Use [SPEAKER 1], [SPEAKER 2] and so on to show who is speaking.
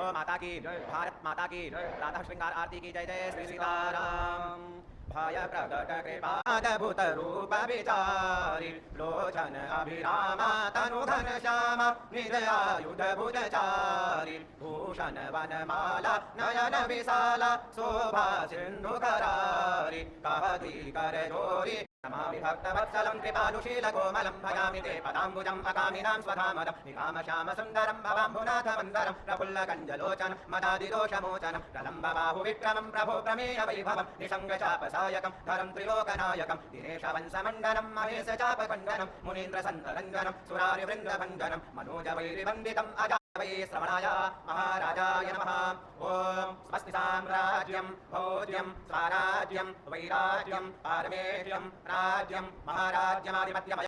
[SPEAKER 1] गौ माता की जय, भारत माता की जय, प्रातः श्रृंगार आरती की जय जय श्री सीताराम। भाय प्रगट कृपादभूत रूप विचारी लोचन अभिरामा तनु घन श्यामा निज आयुध भुजचारी भूषण वनमाला नयन विशाला शोभा सिंधु करारी कहती कर जोरी नमामि भक्तवत्सलं कृपालुशील कोमलं भजामि ते पदाम्बुजं अकामिनां स्वधामदं निकाम श्याम सुन्दरं भवाम्बुनाथ मन्दरं प्रफुल्लकञ्जलोचनं मदादिदोषमोचनं प्रलम्ब बाहुविक्रमं प्रभो प्रमेय वैभवं निषङ्गचापसायकं धरं त्रिलोकनायकं दिनेशवंशमण्डनं महेशचापखण्डनं मुनीन्द्रसन्तरञ्जनं सुरारिवृन्दभञ्जनं मनोजवैरिवन्दितम् अजा वै श्रवणाय महाराजाय नमः। ओम स्वस्ति साम्राज्यं भोज्यं स्वराज्यं वैराज्यं पारमेष्यं राज्यं महाराज्यमाधिपत्यमय